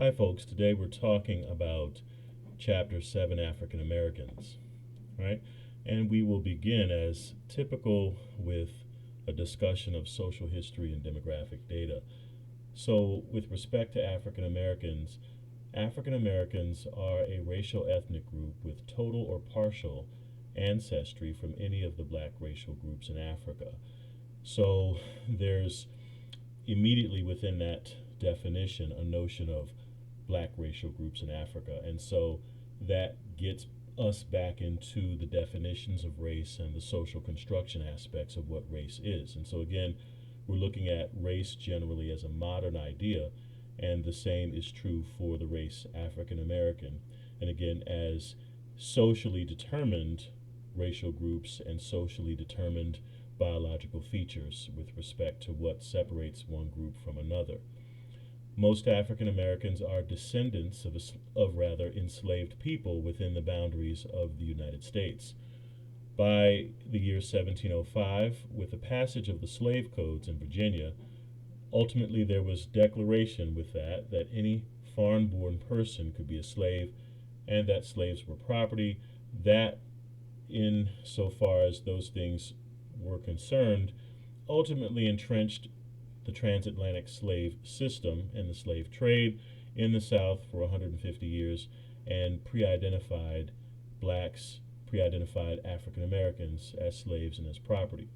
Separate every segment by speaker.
Speaker 1: Hi, folks. Today we're talking about Chapter 7 African Americans, right? And we will begin as typical with a discussion of social history and demographic data. So, with respect to African Americans are a racial ethnic group with total or partial ancestry from any of the black racial groups in Africa. So, there's immediately within that definition a notion of black racial groups in Africa. And so that gets us back into the definitions of race and the social construction aspects of what race is. And so, again, we're looking at race generally as a modern idea, and the same is true for the race African American. And again, as socially determined racial groups and socially determined biological features with respect to what separates one group from another. Most African Americans are descendants of rather enslaved people within the boundaries of the United States. By the year 1705, with the passage of the slave codes in Virginia, ultimately there was declaration with that any foreign-born person could be a slave and that slaves were property. That, in so far as those things were concerned, ultimately entrenched the transatlantic slave system and the slave trade in the South for 150 years and pre-identified blacks, pre-identified African Americans as slaves and as property.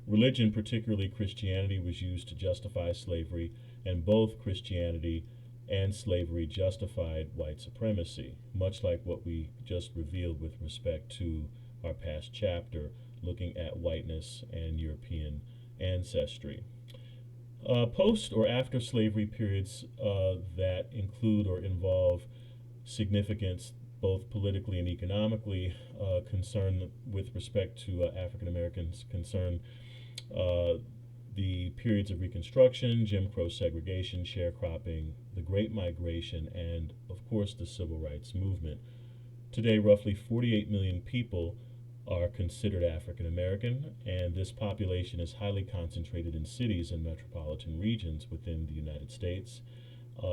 Speaker 1: Religion, particularly Christianity, was used to justify slavery, and both Christianity and slavery justified white supremacy, much like what we just revealed with respect to our past chapter looking at whiteness and European ancestry. Post or after slavery periods that include or involve significance both politically and economically concern with respect to African Americans concern the periods of Reconstruction, Jim Crow segregation, sharecropping, the Great Migration, and of course the Civil Rights Movement. Today, roughly 48 million people are considered African American, and this population is highly concentrated in cities and metropolitan regions within the United States,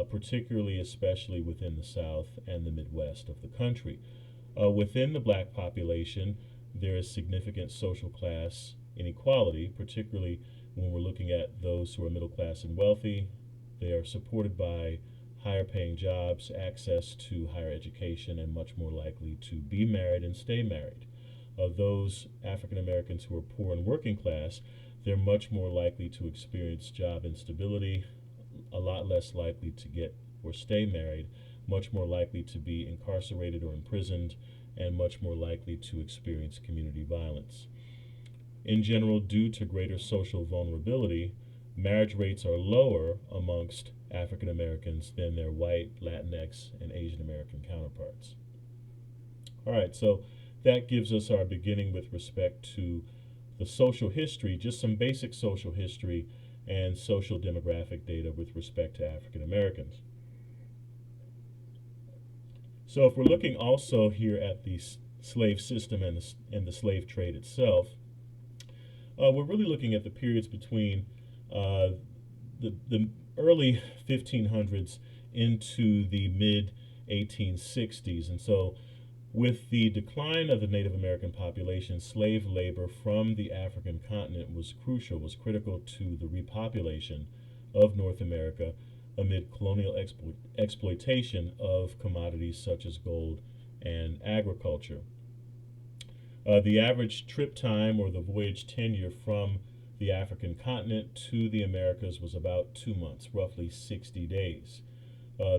Speaker 1: particularly especially within the South and the Midwest of the country. Within the black population, there is significant social class inequality, particularly when we're looking at those who are middle class and wealthy. They are supported by higher paying jobs, access to higher education, and much more likely to be married and stay married. Those African Americans who are poor and working class, they're much more likely to experience job instability, a lot less likely to get or stay married, much more likely to be incarcerated or imprisoned, and much more likely to experience community violence. In general, due to greater social vulnerability, marriage rates are lower amongst African Americans than their white, Latinx, and Asian American counterparts. All right, so that gives us our beginning with respect to the social history, just some basic social history and social demographic data with respect to African Americans. So if we're looking also here at the slave system and the slave trade itself, we're really looking at the periods between the early 1500s into the mid 1860s. And so with the decline of the Native American population, slave labor from the African continent was critical to the repopulation of North America amid colonial exploitation of commodities such as gold and agriculture. The average trip time or the voyage tenure from the African continent to the Americas was about 2 months, roughly 60 days.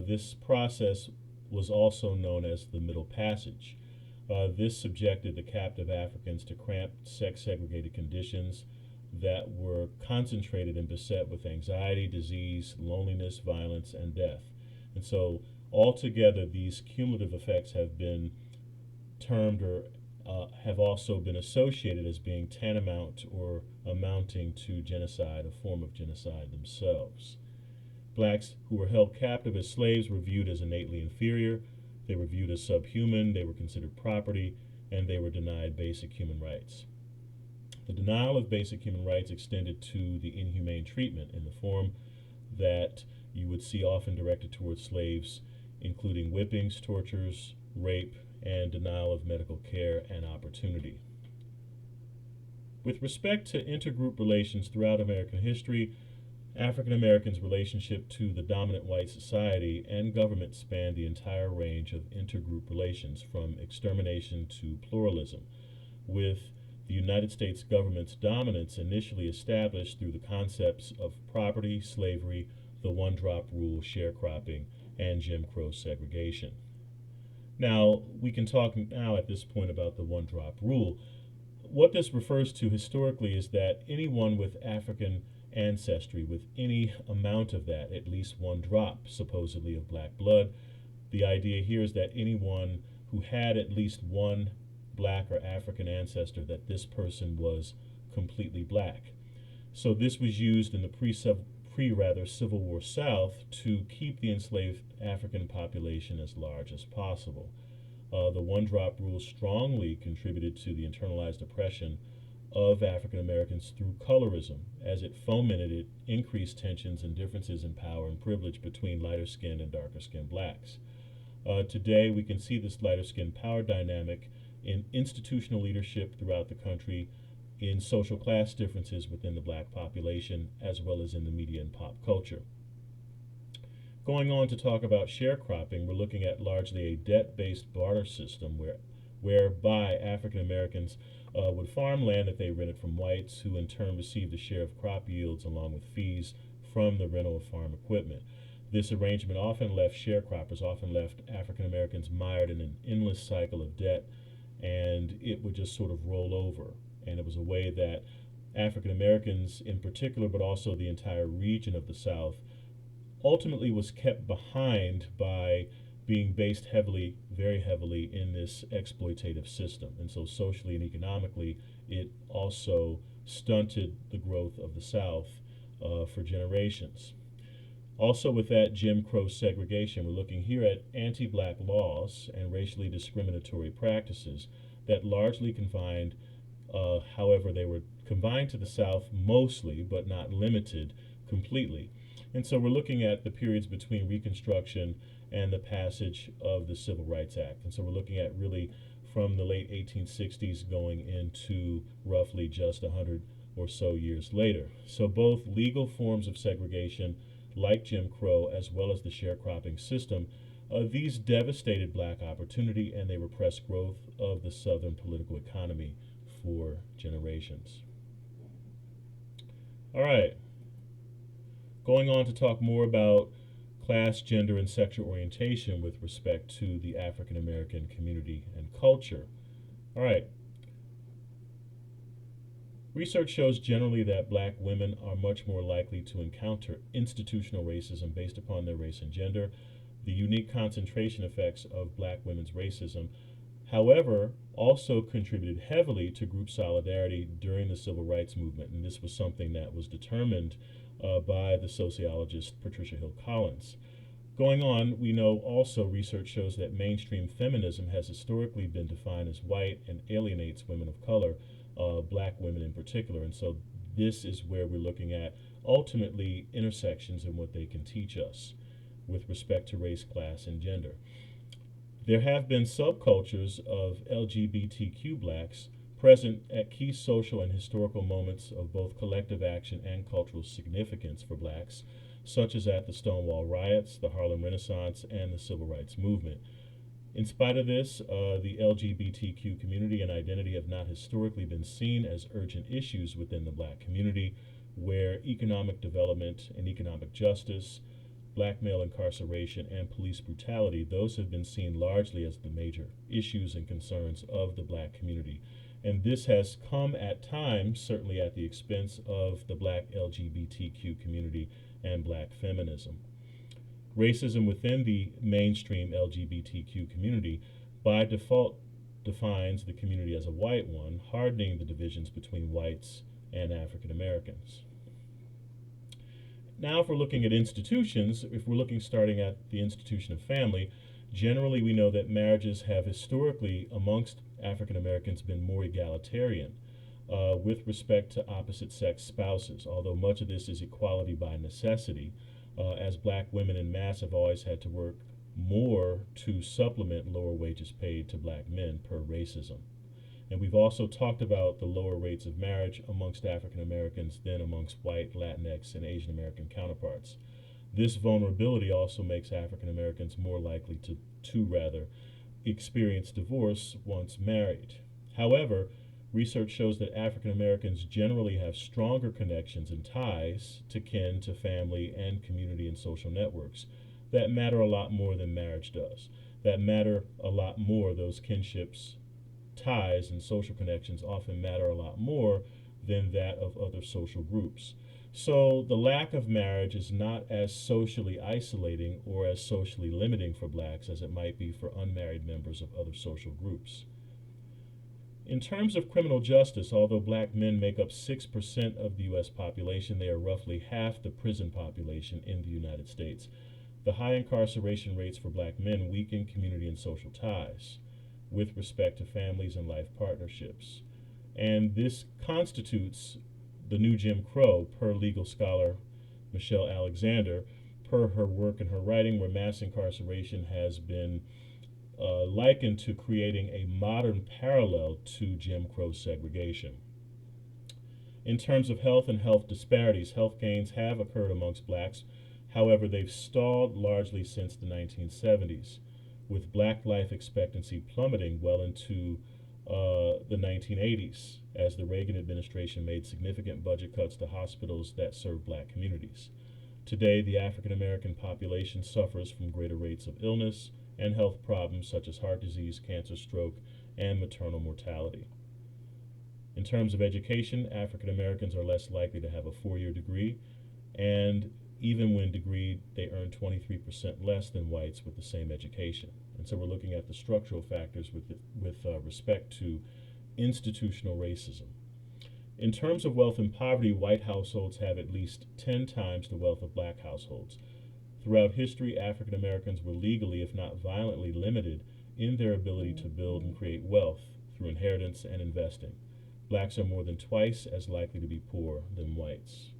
Speaker 1: This process was also known as the Middle Passage. This subjected the captive Africans to cramped, sex-segregated conditions that were concentrated and beset with anxiety, disease, loneliness, violence, and death. And so altogether, these cumulative effects have been termed or have also been associated as being tantamount or amounting to genocide, a form of genocide themselves. Blacks who were held captive as slaves were viewed as innately inferior, they were viewed as subhuman, they were considered property, and they were denied basic human rights. The denial of basic human rights extended to the inhumane treatment in the form that you would see often directed towards slaves, including whippings, tortures, rape, and denial of medical care and opportunity. With respect to intergroup relations throughout American history, African Americans' relationship to the dominant white society and government spanned the entire range of intergroup relations, from extermination to pluralism, with the United States government's dominance initially established through the concepts of property, slavery, the one drop rule, sharecropping, and Jim Crow segregation. Now, we can talk now at this point about the one drop rule. What this refers to historically is that anyone with African ancestry, with any amount of that, at least one drop supposedly of black blood, the idea here is that anyone who had at least one black or African ancestor, that this person was completely black. So this was used in the Civil War South to keep the enslaved African population as large as possible. The one drop rule strongly contributed to the internalized oppression of African Americans through colorism, as it fomented increased tensions and differences in power and privilege between lighter skinned and darker skinned blacks. Today, we can see this lighter skinned power dynamic in institutional leadership throughout the country, in social class differences within the black population, as well as in the media and pop culture. Going on to talk about sharecropping, we're looking at largely a debt-based barter system whereby African Americans would farm land that they rented from whites, who in turn received a share of crop yields along with fees from the rental of farm equipment. This arrangement often left African Americans mired in an endless cycle of debt, and it would just sort of roll over. And it was a way that African Americans in particular, but also the entire region of the South, ultimately was kept behind by being based heavily, very heavily, in this exploitative system. And so socially and economically, it also stunted the growth of the South for generations. Also, with that Jim Crow segregation, we're looking here at anti-black laws and racially discriminatory practices that largely confined, however, they were confined to the South mostly, but not limited completely. And so we're looking at the periods between Reconstruction and the passage of the Civil Rights Act. And so we're looking at really from the late 1860s going into roughly just 100 or so years later. So both legal forms of segregation, like Jim Crow, as well as the sharecropping system, these devastated black opportunity, and they repressed growth of the Southern political economy for generations. All right. Going on to talk more about class, gender, and sexual orientation with respect to the African American community and culture. All right. Research shows generally that black women are much more likely to encounter institutional racism based upon their race and gender. The unique concentration effects of black women's racism, however, also contributed heavily to group solidarity during the civil rights movement, and this was something that was determined by the sociologist Patricia Hill Collins. Going on, we know also research shows that mainstream feminism has historically been defined as white and alienates women of color, black women in particular. And so this is where we're looking at ultimately intersections in what they can teach us with respect to race, class, and gender. There have been subcultures of LGBTQ blacks present at key social and historical moments of both collective action and cultural significance for blacks, such as at the Stonewall riots, the Harlem Renaissance, and the Civil Rights Movement. In spite of this, the LGBTQ community and identity have not historically been seen as urgent issues within the black community, where economic development and economic justice, black male incarceration, and police brutality, those have been seen largely as the major issues and concerns of the black community. And this has come at times, certainly at the expense of the black LGBTQ community and black feminism. Racism within the mainstream LGBTQ community by default defines the community as a white one, hardening the divisions between whites and African Americans. Now, if we're looking at institutions, if we're looking starting at the institution of family, generally we know that marriages have historically amongst African Americans been more egalitarian with respect to opposite sex spouses, although much of this is equality by necessity. as black women in mass have always had to work more to supplement lower wages paid to black men per racism. And we've also talked about the lower rates of marriage amongst African Americans than amongst white, Latinx, and Asian American counterparts. This vulnerability also makes African Americans more likely to experience divorce once married. However, research shows that African Americans generally have stronger connections and ties to kin, to family, and community and social networks that matter a lot more than marriage does. That matter a lot more, those kinships, ties, and social connections often matter a lot more than that of other social groups. So the lack of marriage is not as socially isolating or as socially limiting for blacks as it might be for unmarried members of other social groups. In terms of criminal justice, although black men make up 6% of the U.S. population, they are roughly half the prison population in the United States. The high incarceration rates for black men weaken community and social ties with respect to families and life partnerships. And this constitutes the new Jim Crow, per legal scholar Michelle Alexander, per her work and her writing, where mass incarceration has been likened to creating a modern parallel to Jim Crow segregation. In terms of health and health disparities, health gains have occurred amongst blacks. However, they've stalled largely since the 1970s, with black life expectancy plummeting well into the 1980s as the Reagan administration made significant budget cuts to hospitals that serve black communities. Today, the African American population suffers from greater rates of illness and health problems such as heart disease, cancer, stroke, and maternal mortality. In terms of education, African Americans are less likely to have a 4-year degree, and even when degreed, they earn 23% less than whites with the same education. And so we're looking at the structural factors with respect to institutional racism. In terms of wealth and poverty, white households have at least 10 times the wealth of black households. Throughout history, African Americans were legally, if not violently, limited in their ability to build and create wealth through inheritance and investing. Blacks are more than twice as likely to be poor than whites.